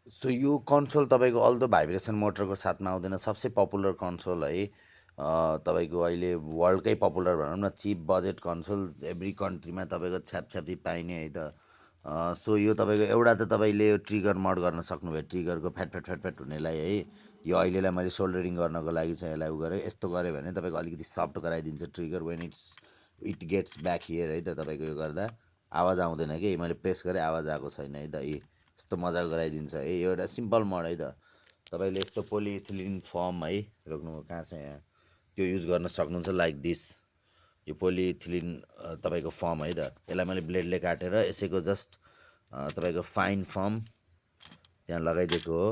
So यो console तपाईँको although vibration मोटरको साथमा आउँदैन। सबसे पपुलर कन्सोल है तपाईँको अहिले वर्ल्डकै पपुलर भनौँ न, चिप बजेट कन्सोल एभ्री कन्ट्रीमा तपाईँको छ्यापछ्यापी पाइने है त। सो यो तपाईँको एउटा त तपाईँले यो ट्रिगर मोड गर्न सक्नुभयो, ट्रिगरको फ्याट फ्याट फ्याट फ्याट हुनेलाई है। यो अहिलेलाई मैले सोल्डरिङ गर्नको लागि चाहिँ यसलाई उ गरेँ। यस्तो गऱ्यो भने तपाईँको अलिकति सफ्ट गराइदिन्छ trigger when it gets back here है त। तपाईँको यो गर्दा आवाज आउँदैन कि मैले प्रेस गरेँ आवाज आएको छैन है त। यस्तो मजाको गराइदिन्छ है। यो एउटा सिम्पल मोड है त। तपाईँले यस्तो पोलिइथिलिन फर्म है, रोक्नु कहाँ छ यहाँ, त्यो युज गर्न सक्नुहुन्छ लाइक दिस। यो पोलिइथिलिन तपाईँको फर्म है त। यसलाई मैले ब्लेडले काटेर यसैको जस्ट तपाईँको फाइन फर्म त्यहाँ लगाइदिएको हो।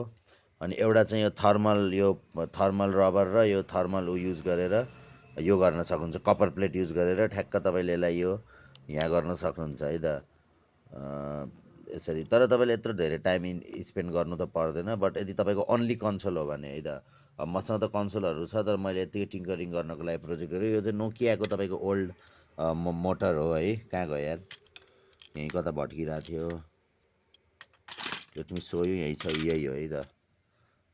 अनि एउटा चाहिँ यो थर्मल रबर र यो थर्मल युज गरेर यो गर्न सक्नुहुन्छ, कपर प्लेट युज गरेर ठ्याक्क तपाईँले यसलाई यो यहाँ गर्न सक्नुहुन्छ है त। यसरी। तर तपाईँले यत्रो धेरै टाइम स्पेन्ड गर्नु त पर्दैन, बट यदि तपाईँको अन्ली कन्सोल हो भने है त। अब मसँग त कन्सोलहरू छ, तर मैले यत्तिकै टिङ्करिङ गर्नको लागि प्रोजेक्ट गरेँ। यो चाहिँ नोकियाको तपाईँको ओल्ड मोटर हो है। कहाँ गयो यार, यहीँ कता भट्किरहेको थियो यो, तिमी सोयो यहीँ छ, यही हो है त।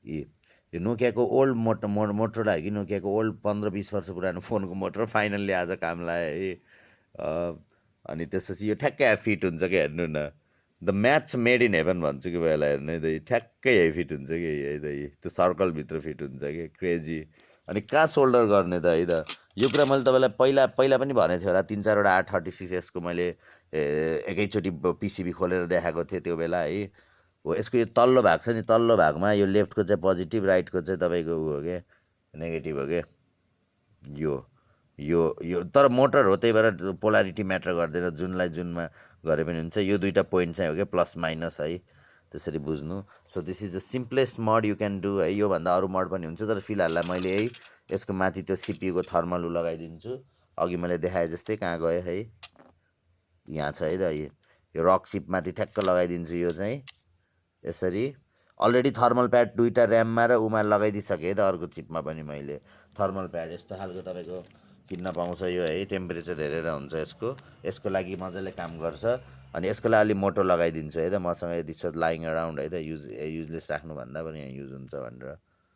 यो नोकियाको ओल्ड मोटर लाग्यो कि नोकियाको ओल्ड 15-20 वर्ष पुरानो फोनको मोटर फाइनल्ली आज काम लाग्यो है। अनि त्यसपछि यो ठ्याक्कै फिट हुन्छ कि हेर्नु न, the match made in heaven भन्छु कि बेला हेर्नु है त। ठ्याक्कै यही फिट हुन्छ कि है त, त्यो सर्कलभित्र फिट हुन्छ कि क्रेजी। अनि कहाँ सोल्डर गर्ने त है त। यो कुरा मैले तपाईँलाई पहिला पनि भनेको थिएँ होला, 3-4वटा R36 मैले एकैचोटि पिसिबी खोलेर देखाएको थिएँ त्यो बेला है। हो यसको यो तल्लो भाग छ नि, तल्लो भागमा यो लेफ्टको चाहिँ पोजिटिभ, राइटको चाहिँ तपाईँको ऊ हो क्या, नेगेटिभ हो क्या। यो यो यो तर मोटर हो, त्यही भएर पोलारिटी म्याटर गर्दैन, जुनलाई जुनमा गरे पनि हुन्छ। यो दुईवटा पोइन्ट चाहिँ हो क्या, प्लस माइनस है, त्यसरी बुझ्नु। So this is the simplest mode you can do है। योभन्दा अरू मोड पनि हुन्छ, तर फिलहाललाई मैले है यसको माथि त्यो सिपियुको थर्मल लगाइदिन्छु। अघि मैले देखाएँ जस्तै, कहाँ गयो है, यहाँ छ है त। यो रक सिपमाथि ठ्याक्क लगाइदिन्छु यो चाहिँ यसरी। अलरेडी थर्मल प्याड दुईवटा ऱ्याममा र उमा लगाइदिइसकेँ त, अर्को चिपमा पनि मैले थर्मल प्याड यस्तो खालको तपाईँको किन्न पाउँछ यो है। टेम्परेचर हेरेर हुन्छ यसको, यसको लागि मजाले काम गर्छ। अनि यसको लागि अलि मोटो लगाइदिन्छु है त, मसँग यदि लाइङ अराउन्ड है त, युजलेस राख्नुभन्दा पनि यहाँ युज हुन्छ भनेर।